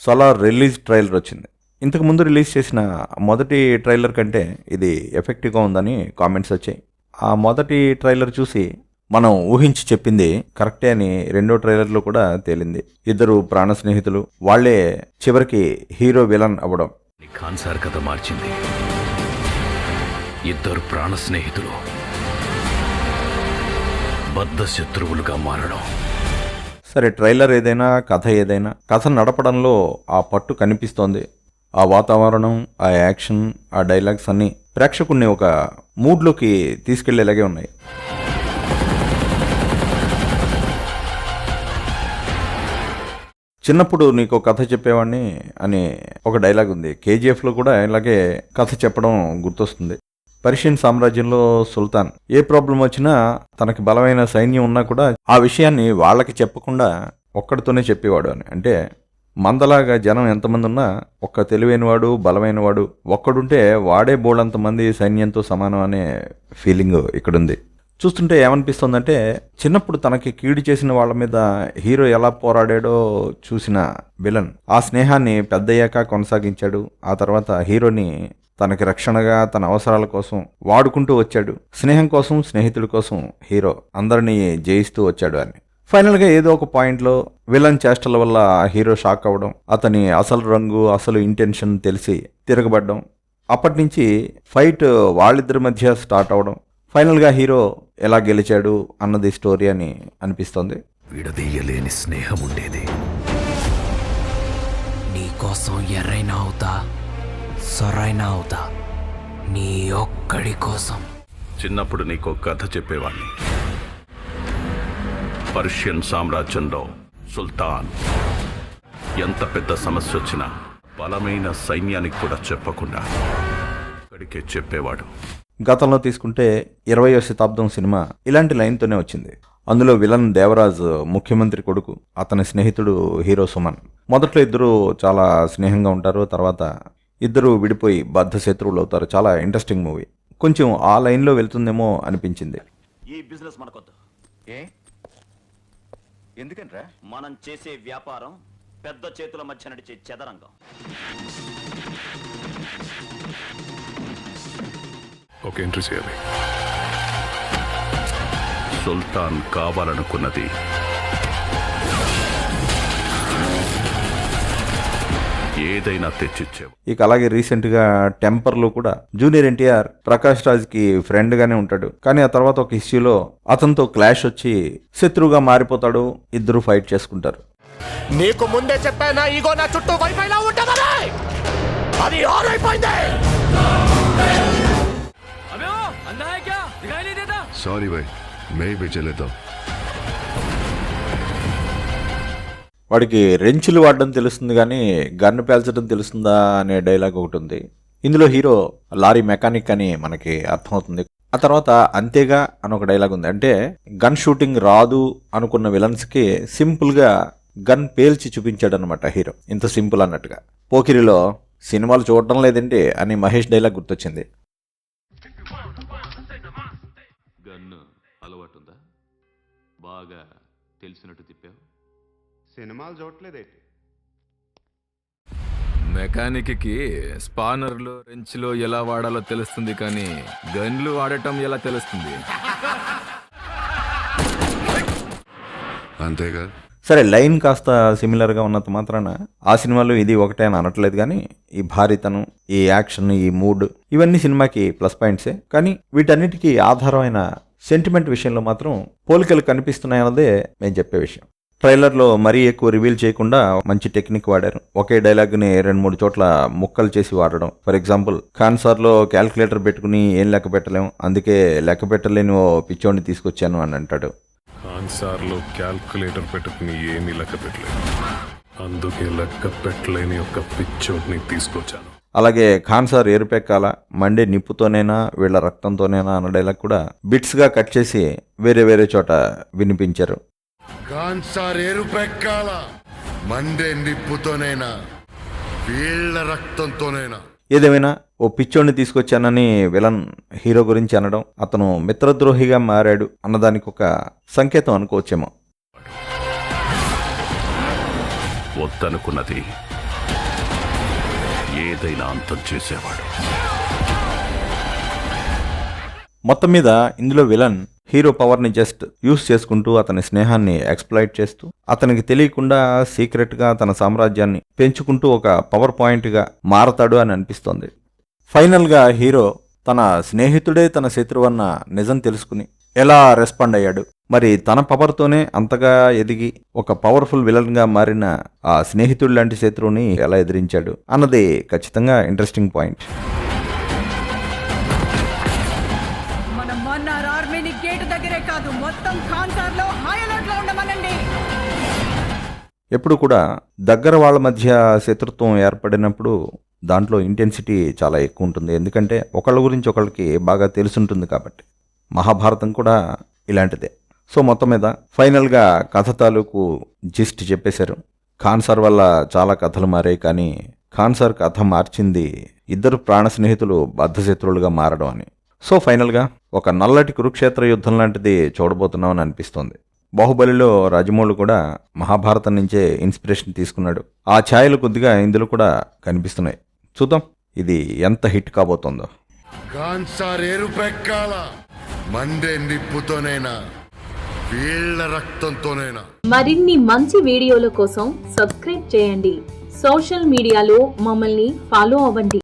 Salaar release trailer వచ్చింది. ఇంతకు ముందు రిలీజ్ చేసిన మొదటి ట్రైలర్ కంటే ఇది ఎఫెక్టివ్గా ఉందని కామెంట్స్ వచ్చాయి. ఆ మొదటి ట్రైలర్ చూసి మనం ఊహించి చెప్పింది కరెక్టే అని రెండో ట్రైలర్లో కూడా తేలింది. ఇద్దరు ప్రాణ స్నేహితులు, వాళ్లే చివరికి హీరో విలన్ అవ్వడం. ఖాన్ సార్ కథ మార్చింది. ఇద్దరు ప్రాణ స్నేహితులు బద్ధ శత్రువులుగా మారడం. సరే, ట్రైలర్ ఏదైనా కథ ఏదైనా, కథ నడపడంలో ఆ పట్టు కనిపిస్తోంది. ఆ వాతావరణం, ఆ యాక్షన్, ఆ డైలాగ్స్ అన్నీ ప్రేక్షకుడిని ఒక మూడ్లోకి తీసుకెళ్లేలాగే ఉన్నాయి. చిన్నప్పుడు నీకు కథ చెప్పేవాడిని అని ఒక డైలాగ్ ఉంది. కేజీఎఫ్లో కూడా ఇలాగే కథ చెప్పడం గుర్తొస్తుంది. పర్షియన్ సామ్రాజ్యంలో సుల్తాన్ ఏ ప్రాబ్లం వచ్చినా తనకి బలమైన సైన్యం ఉన్నా కూడా ఆ విషయాన్ని వాళ్ళకి చెప్పకుండా ఒక్కడితోనే చెప్పేవాడు అని. అంటే మందలాగా జనం ఎంతమంది ఉన్నా ఒక్క తెలివైనవాడు, బలమైనవాడు ఒక్కడుంటే వాడే బోళ్ళంతమంది సైన్యంతో సమానం అనే ఫీలింగ్ ఇక్కడుంది. చూస్తుంటే ఏమనిపిస్తుందంటే, చిన్నప్పుడు తనకి కీడు చేసిన వాళ్ళ మీద హీరో ఎలా పోరాడాడో చూసిన విలన్ ఆ స్నేహాన్ని పెద్దయ్యాక కొనసాగించాడు. ఆ తర్వాత హీరోని తనకి రక్షణగా, తన అవసరాల కోసం వాడుకుంటూ వచ్చాడు. స్నేహం కోసం, స్నేహితుడి కోసం హీరో అందరినీ జయిస్తూ వచ్చాడు అని. ఫైనల్గా ఏదో ఒక పాయింట్లో విలన్ చేష్టల వల్ల హీరో షాక్ అవ్వడం, అతని అసలు రంగు, అసలు ఇంటెన్షన్ తెలిసి తిరగబడ్డం, అప్పటి నుంచి ఫైట్ వాళ్ళిద్దరి మధ్య స్టార్ట్ అవడం, ఫైనల్గా హీరో ఎలా గెలిచాడు అన్నది స్టోరీ అని అనిపిస్తోంది. విడదీయలేని స్నేహం ఉండేది. నీకోసం ఎర్రైనా అవుతా, సరైనా అవుతా, నీ ఒక్కడి కోసం. చిన్నప్పుడు నీకో కథ చెప్పేవాణ్ణి. పర్షియన్ సామ్రాజ్యంలో సుల్తాన్ ఎంత పెద్ద సమస్య వచ్చినా బలమైన సైన్యానికి కూడా చెప్పకుండా అక్కడికే చెప్పేవాడు. గతంలో తీసుకుంటే 20వ శతాబ్దం సినిమా ఇలాంటి లైన్తోనే వచ్చింది. అందులో విలన్ దేవరాజ్ ముఖ్యమంత్రి కొడుకు, అతని స్నేహితుడు హీరో సుమన్. మొదట్లో ఇద్దరు చాలా స్నేహంగా ఉంటారు, తర్వాత ఇద్దరు విడిపోయి బద్ధ శత్రువులు అవుతారు. చాలా ఇంట్రెస్టింగ్ మూవీ. కొంచెం ఆ లైన్లో వెళ్తుందేమో అనిపించింది. ఈ బిజినెస్ మనకొద్దు. ఎందుకంటే మనం చేసే వ్యాపారం పెద్ద చేతుల మధ్య నడిచే చదరంగం. ఒక ఎంట్రీ చేయాలి. సుల్తాన్ కావాలనుకున్నది ఏదైనా తెచ్చిచ్చేవు. ఇక అలాగే రీసెంట్గా టెంపర్లో కూడా జూనియర్ ఎన్టీఆర్ ప్రకాష్ రాజ్కి ఫ్రెండ్గానే ఉంటాడు, కానీ ఆ తర్వాత ఒక ఇష్యూలో అతనితో క్లాష్ వచ్చి శత్రువుగా మారిపోతాడు. ఇద్దరు ఫైట్ చేసుకుంటారు. నీకు ముందే చెప్పానా, ఈగో నా చుట్టూ వైఫైలా ఉంటుందని. అది ఆన్ అయిపోయింది. सॉरी भाई, मैं भी चले तो. వాడికి రెంచులు వాడడం తెలుస్తుంది కానీ గన్ను పేల్చడం తెలుస్తుందా అనే డైలాగ్ ఒకటి ఉంది. ఇందులో హీరో లారీ మెకానిక్ అని మనకి అర్థమవుతుంది. ఆ తర్వాత అంతేగా అని ఒక డైలాగ్ ఉంది. అంటే గన్ షూటింగ్ రాదు అనుకున్న విలన్స్కి సింపుల్గా గన్ పేల్చి చూపించాడు అనమాట హీరో. ఇంత సింపుల్ అన్నట్టుగా. పోకిరిలో సినిమాలు చూడటం లేదండి అని మహేష్ డైలాగ్ గుర్తొచ్చింది. గన్ను అలవాటుందా? బాగా తెలిసినట్టు తిప్పావు. సినిమాలు చూడట్లేదేంటి? మెకానిక్కి స్పానర్లో, రెంచ్లో ఎలా వాడాలో తెలుస్తుంది, కానీ గన్లు వాడటం ఎలా తెలుస్తుంది? అంతేగా. సరే, లైన్ కాస్త సిమిలర్గా ఉన్నంత మాత్రాన ఆ సినిమాలో ఇది ఒకటే అని అనట్లేదు, కానీ ఈ భారీతనం, ఈ యాక్షన్, ఈ మూడ్ ఇవన్నీ సినిమాకి ప్లస్ పాయింట్సే. కానీ వీటన్నిటికీ ఆధారమైన సెంటిమెంట్ విషయంలో మాత్రం పోలికలు కనిపిస్తున్నాయన్నదే మేము చెప్పే విషయం. ట్రైలర్లో మరీ ఎక్కువ రివీల్ చేయకుండా మంచి టెక్నిక్ వాడారు. ఒకే డైలాగ్ని 2-3 చోట్ల ముక్కలు చేసి వాడడం. ఫర్ ఎగ్జాంపుల్, ఖాన్ సార్లో క్యాల్కులేటర్ పెట్టుకుని ఏం లెక్క పెట్టలేం, అందుకే లెక్క పెట్టలేని ఓ పిచ్చోడిని తీసుకొచ్చాను అని అంటాడు. ఖాన్ సార్లో క్యాల్కులేటర్ పెట్టుకుని ఏమీ లెక్క పెట్టలేదు, అందుకే లెక్క పెట్టలేని ఒక పిచ్చోడిని తీసుకొచ్చాను. అలాగే ఖాన్ సార్ ఏరుపెక్కాల, మండే నిప్పుతోనేనా వీళ్ళ రక్తంతోనేనా అన్న డైలాగ్ కూడా బిట్స్గా కట్ చేసి వేరే వేరే చోట వినిపించారు. ఖాన్ సార్ ఎరుపెక్కాల, మండే నిప్పుతోనైనా వీళ్ళ రక్తంతోనైనా. ఏదేమైనా ఓ పిచ్చోడిని తీసుకొచ్చానని విలన్ హీరో గురించి అనడం, అతను మిత్రద్రోహిగా మారాడు అన్నదానికి ఒక సంకేతం అనుకోవచ్చేమో. వద్దనుకున్నది ఏదైనా అంతం చేసేవాడు. మొత్తం మీద ఇందులో విలన్ హీరో పవర్ని జస్ట్ యూస్ చేసుకుంటూ అతని స్నేహాన్ని ఎక్స్ప్లాయిట్ చేస్తూ అతనికి తెలియకుండా సీక్రెట్గా తన సామ్రాజ్యాన్ని పెంచుకుంటూ ఒక పవర్ పాయింట్గా మారతాడు అని అనిపిస్తోంది. ఫైనల్గా హీరో తన స్నేహితుడే తన శత్రువన్న నిజం తెలుసుకుని ఎలా రెస్పాండ్ అయ్యాడు, మరి తన పవర్తోనే అంతగా ఎదిగి ఒక పవర్ఫుల్ విలన్గా మారిన ఆ స్నేహితుడు లాంటి శత్రువుని ఎలా ఎదిరించాడు అన్నది ఖచ్చితంగా ఇంట్రెస్టింగ్ పాయింట్. మనం మన్నార్ ఆర్మీని గేటు దగ్గరే కాదు మొత్తం ఖాన్సార్లో హై అలర్ట్ లో ఉండమనండి. ఎప్పుడు కూడా దగ్గర వాళ్ళ మధ్య శత్రుత్వం ఏర్పడినప్పుడు దాంట్లో ఇంటెన్సిటీ చాలా ఎక్కువ ఉంటుంది. ఎందుకంటే ఒకళ్ళ గురించి ఒకళ్ళకి బాగా తెలుసుంటుంది కాబట్టి. మహాభారతం కూడా ఇలాంటిదే. సో మొత్తం మీద ఫైనల్గా కథ తాలూకు జిస్ట్ చెప్పేశారు. ఖాన్సార్ వల్ల చాలా కథలు మారాయి, కానీ ఖాన్సార్ కథ మార్చింది ఇద్దరు ప్రాణ స్నేహితులు బద్ధశత్రువులుగా మారడం అని. సో ఫైనల్గా ఒక నల్లటి కురుక్షేత్ర యుద్ధం లాంటిది చూడబోతున్నాం అని అనిపిస్తోంది. బాహుబలిలో రాజమౌళి కూడా మహాభారతం నుంచే ఇన్స్పిరేషన్ తీసుకున్నాడు. ఆ ఛాయలు కొద్దిగా ఇందులో కూడా కనిపిస్తున్నాయి. చూద్దాం ఇది ఎంత హిట్ కాబోతోందో. కాన్సార్ ఎరుపెక్కాల మండే నిప్పుతోనైనా వీళ్ళ రక్తంతోనైనా. మరిన్ని మంచి వీడియోల కోసం సబ్స్క్రైబ్ చేయండి. సోషల్ మీడియాలో మమ్మల్ని ఫాలో అవ్వండి.